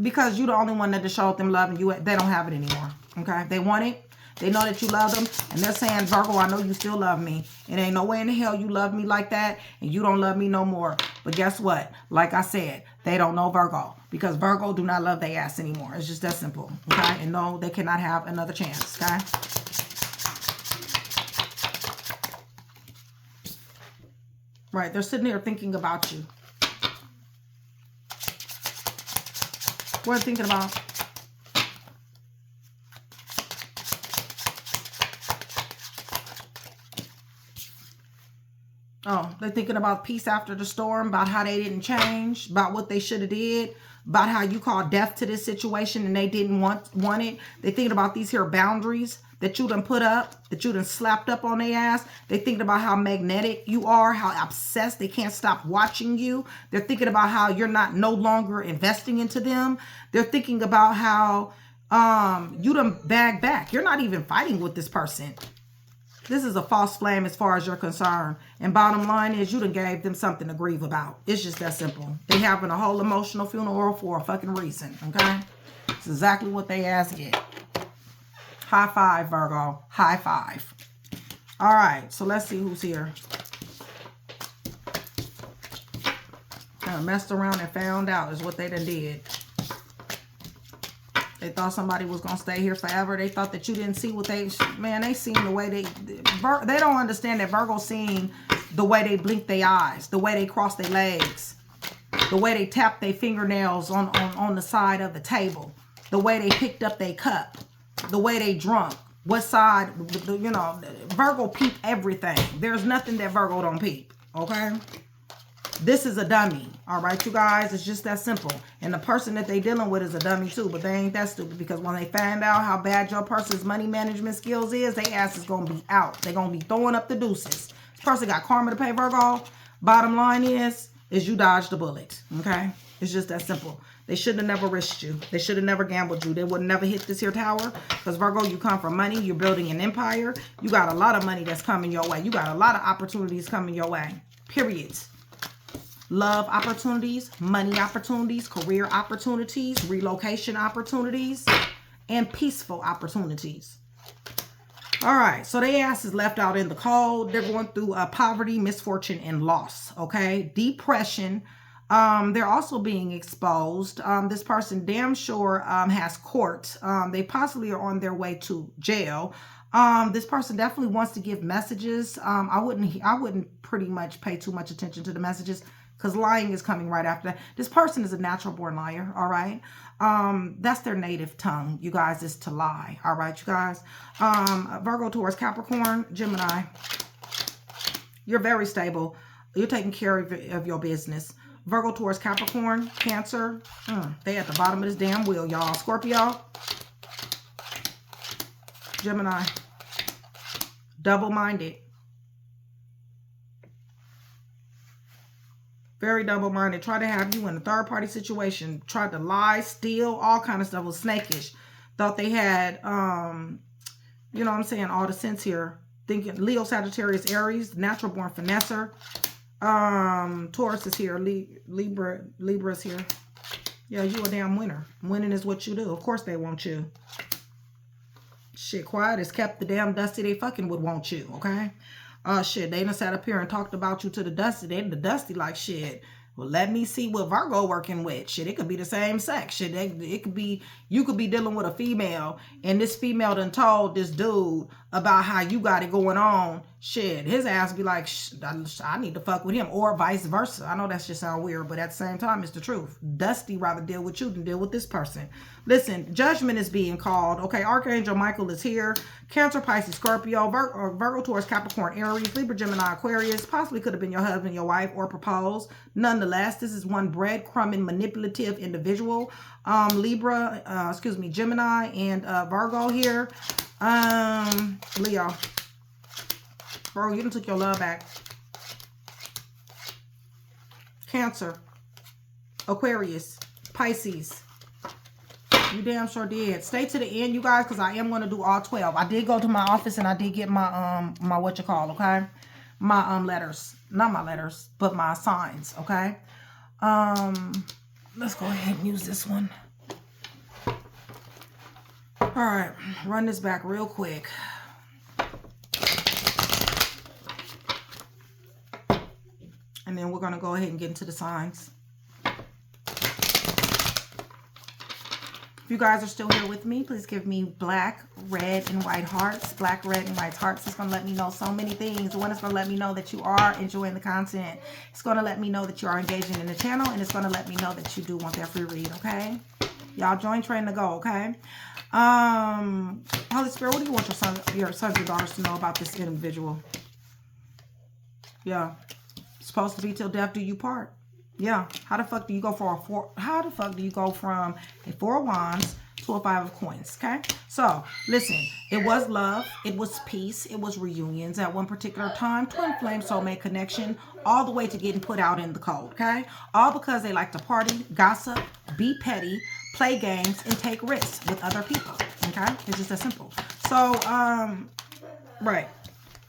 Because you're the only one that showed them love and they don't have it anymore. Okay? They want it. They know that you love them. And they're saying, Virgo, I know you still love me. It ain't no way in the hell you love me like that. And you don't love me no more. But guess what? Like I said, they don't know Virgo. Because Virgo do not love their ass anymore. It's just that simple. Okay? And no, they cannot have another chance. Okay? Right. They're sitting there thinking about you. What are they thinking about? Oh, they're thinking about peace after the storm, about how they didn't change, about what they should have did, about how you called death to this situation and they didn't want it. They're thinking about these here boundaries that you done put up, that you done slapped up on their ass. They're thinking about how magnetic you are, how obsessed they can't stop watching you. They're thinking about how you're not no longer investing into them. They're thinking about how you done bagged back. You're not even fighting with this person. This is a false flame as far as you're concerned. And bottom line is you done gave them something to grieve about. It's just that simple. They having a whole emotional funeral for a fucking reason. Okay? It's exactly what they ass get. High five, Virgo. High five. All right. So let's see who's here. Messed around and found out is what they done did. They thought somebody was going to stay here forever. They thought that you didn't see what they... Man, they seen the way they don't understand that Virgo seen the way they blink their eyes, the way they cross their legs, the way they tap their fingernails on the side of the table, the way they picked up their cup, the way they drunk, what side, you know, Virgo peep everything. There's nothing that Virgo don't peep, okay? This is a dummy, all right, you guys? It's just that simple. And the person that they dealing with is a dummy too, but they ain't that stupid because when they find out how bad your person's money management skills is, their ass is going to be out. They're going to be throwing up the deuces. This person got karma to pay, Virgo. Bottom line is you dodged the bullet, okay? It's just that simple. They should have never risked you. They should have never gambled you. They would never hit this here tower because, Virgo, you come from money. You're building an empire. You got a lot of money that's coming your way. You got a lot of opportunities coming your way, period. Love opportunities, money opportunities, career opportunities, relocation opportunities, and peaceful opportunities. All right, so their ass is left out in the cold. They're going through poverty, misfortune, and loss, okay? Depression. They're also being exposed. This person damn sure has court. They possibly are on their way to jail. This person definitely wants to give messages. I wouldn't pretty much pay too much attention to the messages because lying is coming right after that. This person is a natural born liar, all right? That's their native tongue, you guys, is to lie, all right, you guys? Virgo, Taurus, Capricorn, Gemini. You're very stable. You're taking care of your business. Virgo, Taurus, Capricorn, Cancer. They at the bottom of this damn wheel, y'all. Scorpio. Gemini. Double-minded. Very double-minded. Try to have you in a third-party situation. Tried to lie, steal, all kind of stuff. Was snakish. Thought they had, you know what I'm saying, all the sense here. Thinking Leo, Sagittarius, Aries, natural-born finesser. Taurus is here. Libra's here. Yeah, you a damn winner. Winning is what you do. Of course they want you. Shit, quiet as kept the damn Dusty. They fucking would want you, okay? Shit, they done sat up here and talked about you to the Dusty. They the Dusty like, shit, well, let me see what Virgo working with. Shit, it could be the same sex. Shit, it could be, you could be dealing with a female, and this female done told this dude about how you got it going on. Shit, his ass be like, I need to fuck with him, or vice versa. I know that shit sound weird, but at the same time, it's the truth. Dusty rather deal with you than deal with this person. Listen, judgment is being called. Okay, Archangel Michael is here. Cancer, Pisces, Scorpio, Virgo, Taurus, Capricorn, Aries, Libra, Gemini, Aquarius. Possibly could have been your husband, your wife, or proposed. Nonetheless, this is one breadcrumbing, manipulative individual. Gemini, and Virgo here. Leo. Bro, you done took your love back. Cancer. Aquarius. Pisces. You damn sure did. Stay to the end, you guys, because I am going to do all 12. I did go to my office and I did get my, my okay? My, letters. Not my letters, but my signs, okay? Let's go ahead and use this one. All right, run this back real quick. And then we're going to go ahead and get into the signs. If you guys are still here with me, please give me black, red, and white hearts. Black, red, and white hearts is going to let me know so many things. One is going to let me know that you are enjoying the content. It's going to let me know that you are engaging in the channel. And it's going to let me know that you do want that free read, okay? Y'all join train to go, okay? Holy Spirit, what do you want your sons and daughters to know about this individual? Yeah. Supposed to be till death do you part. Yeah. How the fuck do you go from a 4 of Wands to a 5 of Coins? Okay. So listen, it was love. It was peace. It was reunions at one particular time. Twin flame soulmate connection, all the way to getting put out in the cold. Okay. All because they like to party, gossip, be petty, play games, and take risks with other people. Okay. It's just that simple. So, right.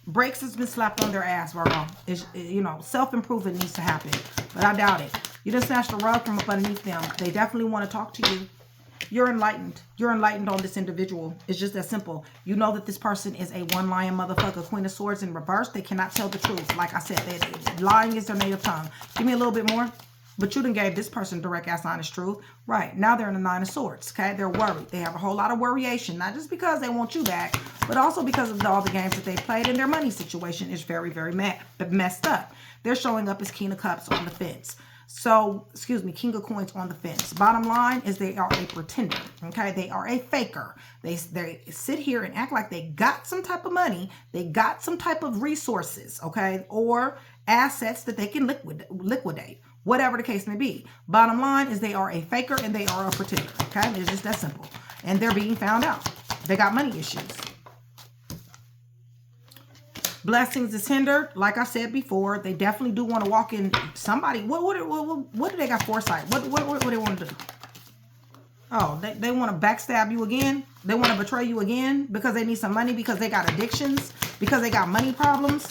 Brakes has been slapped on their ass, Virgo. You know, self-improvement needs to happen, but I doubt it. You just snatched the rug from up underneath them. They definitely want to talk to you. You're enlightened. You're enlightened on this individual. It's just that simple. You know that this person is a one-lying motherfucker. Queen of Swords in reverse. They cannot tell the truth. Like I said, lying is their native tongue. Give me a little bit more. But you done gave this person direct ass honest truth. Right. Now they're in the 9 of Swords. Okay. They're worried. They have a whole lot of worryation. Not just because they want you back, but also because of all the games that they played, and their money situation is very, very messed up. They're showing up as King of Cups on the fence. So, excuse me, King of Coins on the fence. Bottom line is they are a pretender. Okay. They are a faker. They sit here and act like they got some type of money. They got some type of resources. Okay. Or assets that they can liquidate. Whatever the case may be. Bottom line is they are a faker and they are a pretender. Okay? It's just that simple. And they're being found out. They got money issues. Blessings is hindered. Like I said before, they definitely do want to walk in somebody. What do they got foresight? What do they want to do? Oh, they want to backstab you again? They want to betray you again because they need some money, because they got addictions, because they got money problems?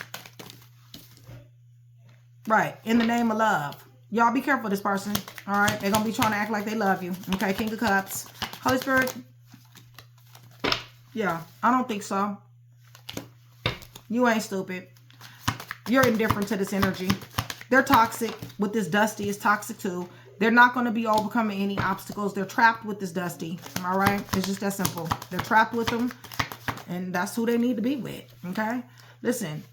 Right. In the name of love. Y'all be careful of this person. All right. They're going to be trying to act like they love you. Okay. King of Cups. Holy Spirit. Yeah. I don't think so. You ain't stupid. You're indifferent to this energy. They're toxic. With this Dusty is toxic too. They're not going to be overcoming any obstacles. They're trapped with this Dusty. All right. It's just that simple. They're trapped with them. And that's who they need to be with. Okay. Listen.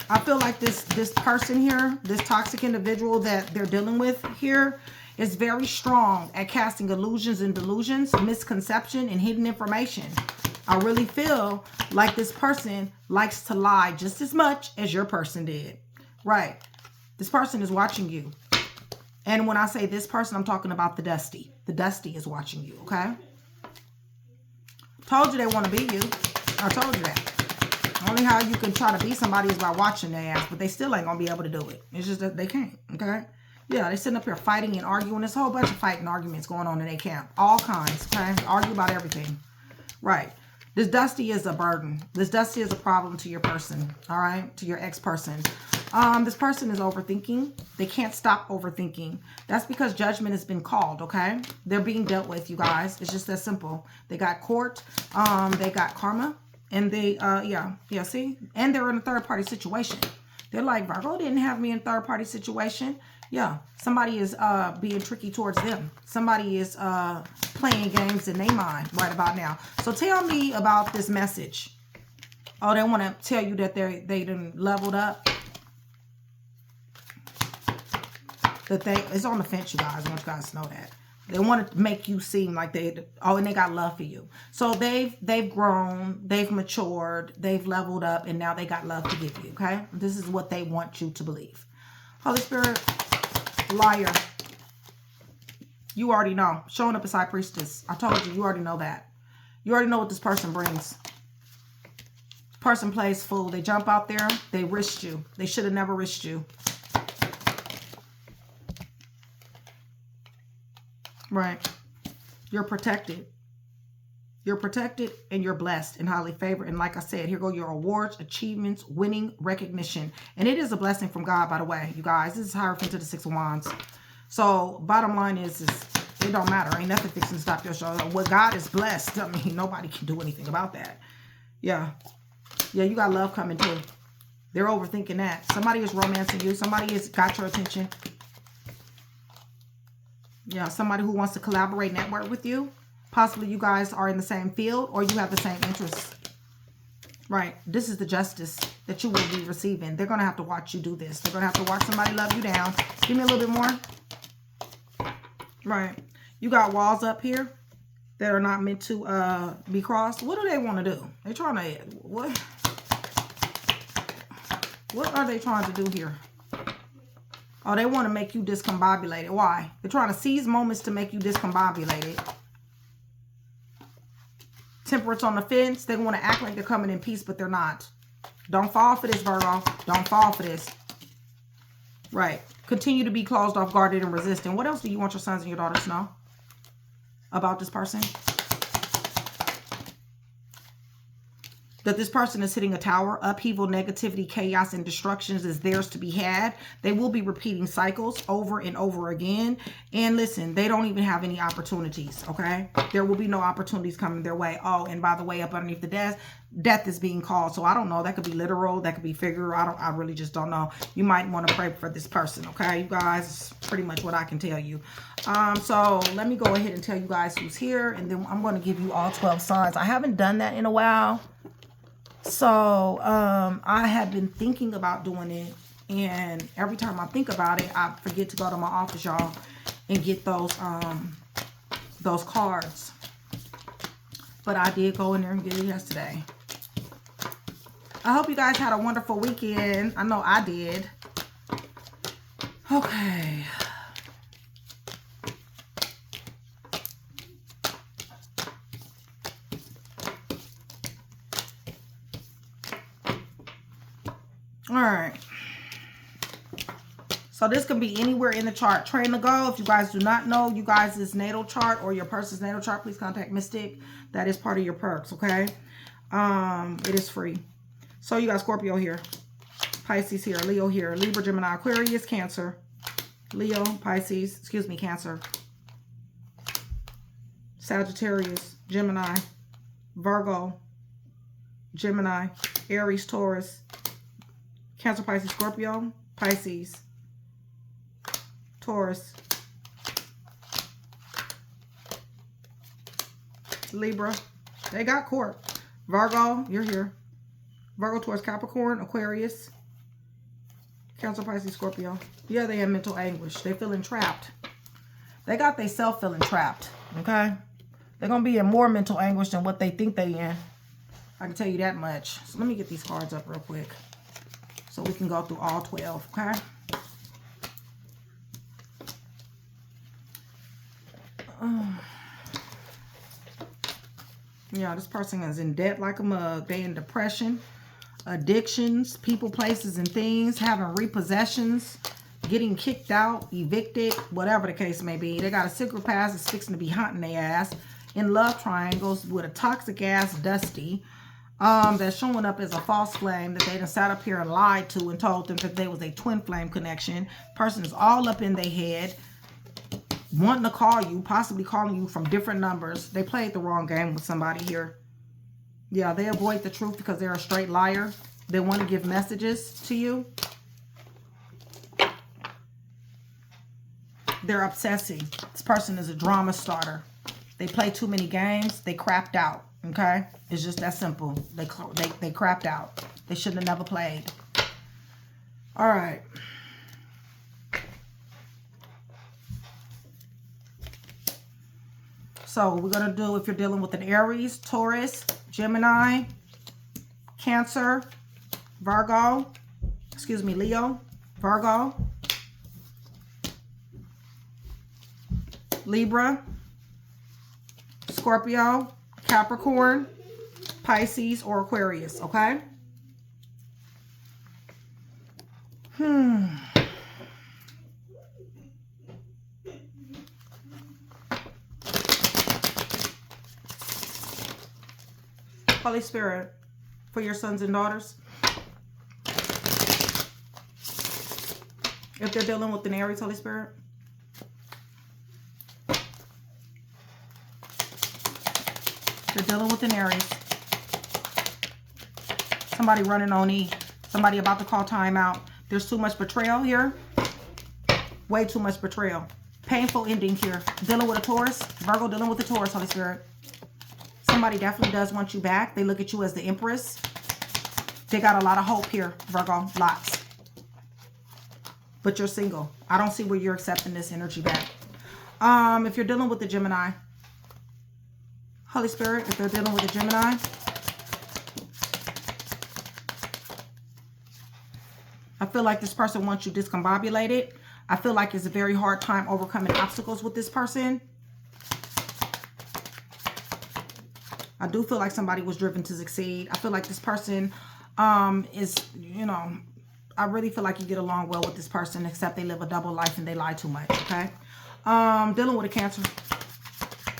I feel like this person here, this toxic individual that they're dealing with here, is very strong at casting illusions and delusions, misconception, and hidden information. I really feel like this person likes to lie just as much as your person did. Right. This person is watching you. And when I say this person, I'm talking about the Dusty. The Dusty is watching you, okay? Told you they want to be you. I told you that. Only how you can try to be somebody is by watching their ass, but they still ain't going to be able to do it. It's just that they can't, okay? Yeah, they're sitting up here fighting and arguing. There's a whole bunch of fighting arguments going on in their camp. All kinds, okay? Argue about everything. Right. This Dusty is a burden. This Dusty is a problem to your person, all right? To your ex-person. This person is overthinking. They can't stop overthinking. That's because judgment has been called, okay? They're being dealt with, you guys. It's just that simple. They got court. They got karma. And they, see? And they're in a third-party situation. They're like, Virgo didn't have me in a third-party situation. Yeah, somebody is being tricky towards them. Somebody is playing games in their mind right about now. So tell me about this message. Oh, they want to tell you that they done leveled up. That it's on the fence, you guys. I want you guys to know that. They want to make you seem like and they got love for you. So they've grown, they've matured, they've leveled up, and now they got love to give you, okay? This is what they want you to believe. Holy Spirit, liar. You already know. Showing up as High Priestess. I told you, you already know that. You already know what this person brings. This person plays fool. They jump out there, they risked you. They should have never risked you. Right. You're protected. You're protected and you're blessed and highly favored. And like I said, here go your awards, achievements, winning, recognition. And it is a blessing from God, by the way, you guys. This is Hierophant to the 6 of Wands. So bottom line is It don't matter. Ain't nothing fixing to stop your show. What God is blessed, I mean, nobody can do anything about that. Yeah. Yeah, you got love coming too. They're overthinking that. Somebody is romancing you. Somebody has got your attention. Yeah, somebody who wants to collaborate, network with you. Possibly you guys are in the same field or you have the same interests. Right. This is the justice that you will be receiving. They're going to have to watch you do this. They're going to have to watch somebody love you down. Give me a little bit more. Right. You got walls up here that are not meant to be crossed. What do they want to do? They're trying to... What are they trying to do here? Oh, they want to make you discombobulated. Why? They're trying to seize moments to make you discombobulated. Temperance on the fence. They want to act like they're coming in peace, but they're not. Don't fall for this, Virgo. Don't fall for this. Right. Continue to be closed off, guarded, and resistant. What else do you want your sons and your daughters to know about this person? That this person is hitting a tower. Upheaval, negativity, chaos, and destructions is theirs to be had. They will be repeating cycles over and over again. And listen, they don't even have any opportunities, okay? There will be no opportunities coming their way. Oh, and by the way, up underneath the desk, death is being called. So I don't know. That could be literal. That could be figurative. I really just don't know. You might want to pray for this person, okay? You guys, pretty much what I can tell you. So let me go ahead and tell you guys who's here. And then I'm going to give you all 12 signs. I haven't done that in a while. So, I have been thinking about doing it, and every time I think about it, I forget to go to my office, y'all, and get those cards. But I did go in there and get it yesterday. I hope you guys had a wonderful weekend. I know I did. Okay. All right. So this can be anywhere in the chart. Train to go. If you guys do not know you guys' natal chart or your person's natal chart, please contact Mystic. That is part of your perks, okay? It is free. So you got Scorpio here, Pisces here, Leo here, Libra, Gemini, Aquarius, Cancer, Leo, Pisces, excuse me, Cancer, Sagittarius, Gemini, Virgo, Gemini, Aries, Taurus, Cancer, Pisces, Scorpio, Pisces, Taurus, Libra. They got court. Virgo, you're here. Virgo, Taurus, Capricorn, Aquarius, Cancer, Pisces, Scorpio. Yeah, they have mental anguish. They feeling trapped. They got they self feeling trapped, okay? They're going to be in more mental anguish than what they think they in. I can tell you that much. So let me get these cards up real quick, so we can go through all 12, okay? Yeah, this person is in debt like a mug. They in depression, addictions, people, places, and things, having repossessions, getting kicked out, evicted, whatever the case may be. They got a secret past that's fixing to be hunting their ass. In love triangles with a toxic ass Dusty. That's showing up as a false flame that they done sat up here and lied to and told them that there was a twin flame connection. Person is all up in their head, wanting to call you, possibly calling you from different numbers. They played the wrong game with somebody here. Yeah, they avoid the truth because they're a straight liar. They want to give messages to you. They're obsessing. This person is a drama starter. They play too many games. They crapped out. Okay? It's just that simple. They crapped out. They shouldn't have never played. All right. So we're going to do, if you're dealing with an Aries, Taurus, Gemini, Cancer, Virgo, excuse me, Leo, Virgo, Libra, Scorpio, Capricorn, Pisces, or Aquarius, okay? Holy Spirit, for your sons and daughters. If they're dealing with an Aries, Holy Spirit. You're dealing with an Aries. Somebody running on E. Somebody about to call time out. There's too much betrayal here. Way too much betrayal. Painful ending here. Dealing with a Taurus. Virgo dealing with a Taurus, Holy Spirit. Somebody definitely does want you back. They look at you as the Empress. They got a lot of hope here, Virgo. Lots. But you're single. I don't see where you're accepting this energy back. If you're dealing with the Gemini, Holy Spirit, if they're dealing with a Gemini, I feel like this person wants you discombobulated. I feel like it's a very hard time overcoming obstacles with this person. I do feel like somebody was driven to succeed. I feel like this person is, you know, I really feel like you get along well with this person, except they live a double life and they lie too much, okay? Dealing with a Cancer.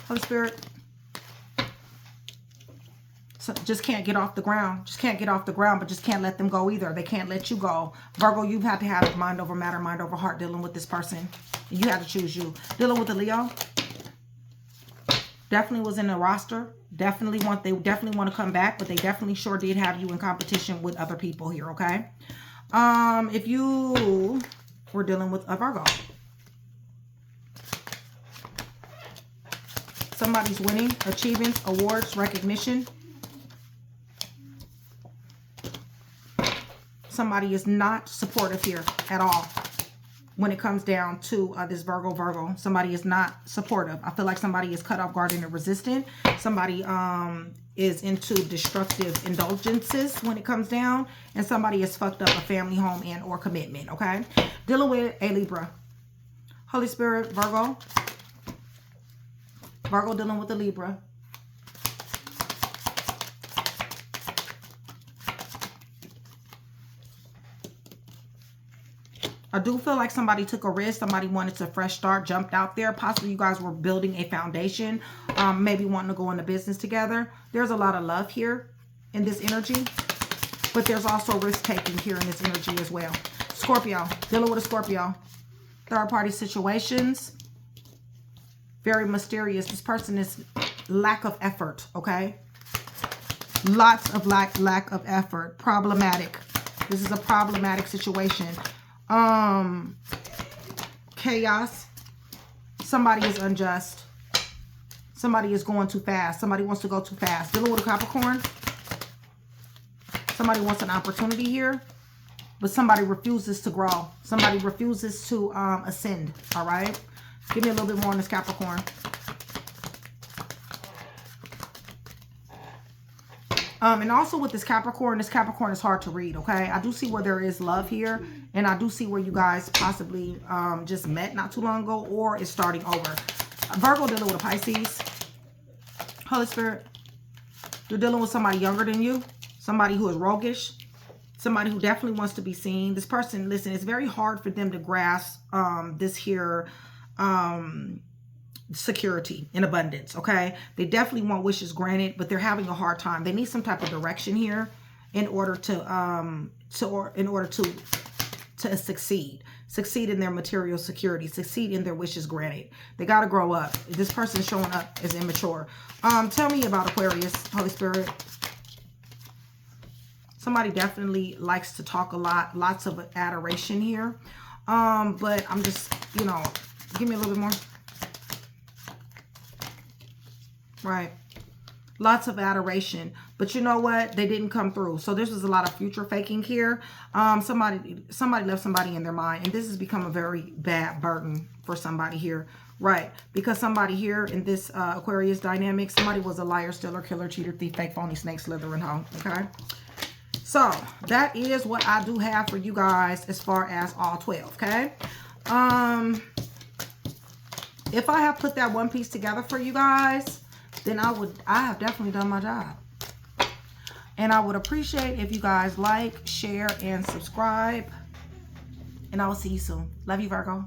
Holy Spirit. So just can't get off the ground. Just can't get off the ground, but just can't let them go either. They can't let you go. Virgo, you've had to have mind over matter, mind over heart dealing with this person. You had to choose you. Dealing with a Leo. Definitely was in the roster. They definitely want to come back, but they definitely sure did have you in competition with other people here, okay? If you were dealing with a Virgo. Somebody's winning, achievements, awards, recognition. Somebody is not supportive here at all when it comes down to this Virgo. Somebody is not supportive. I feel like somebody is cut off guard and resistant. Somebody is into destructive indulgences when it comes down. And somebody has fucked up a family, home, and or commitment, okay? Dealing with a Libra. Holy Spirit, Virgo. Virgo dealing with a Libra. I do feel like somebody took a risk. Somebody wanted a fresh start, jumped out there. Possibly you guys were building a foundation, maybe wanting to go into business together. There's a lot of love here in this energy, but there's also risk-taking here in this energy as well. Scorpio, dealing with a Scorpio. Third-party situations. Very mysterious. This person is lack of effort, okay? Lots of lack of effort. Problematic. This is a problematic situation. Chaos. Somebody is unjust. Somebody is going too fast. Somebody wants to go too fast. Dealing with a Capricorn. Somebody wants an opportunity here, but somebody refuses to grow. Somebody refuses to ascend. All right. Give me a little bit more on this Capricorn. And also with this Capricorn is hard to read, okay? I do see where there is love here, and I do see where you guys possibly just met not too long ago, or is starting over. Virgo dealing with a Pisces. Holy Spirit, you're dealing with somebody younger than you, somebody who is roguish, somebody who definitely wants to be seen. This person, listen, it's very hard for them to grasp this here security and abundance, okay? They definitely want wishes granted, but they're having a hard time. They need some type of direction here in order to succeed in their material security, succeed in their wishes granted. They got to grow up. This person showing up as immature. Tell me about Aquarius, Holy Spirit. Somebody definitely likes to talk a lot, lots of adoration here. But I'm just, you know, give me a little bit more. Right. Lots of adoration. But you know what? They didn't come through. So this is a lot of future faking here. Somebody left somebody in their mind. And this has become a very bad burden for somebody here. Right. Because somebody here in this Aquarius dynamic, somebody was a liar, stealer, killer, cheater, thief, fake, phony, snake, slithering hoe. Okay. So that is what I do have for you guys as far as all 12. Okay. If I have put that one piece together for you guys, then I have definitely done my job. And I would appreciate if you guys like, share, and subscribe. And I will see you soon. Love you, Virgo.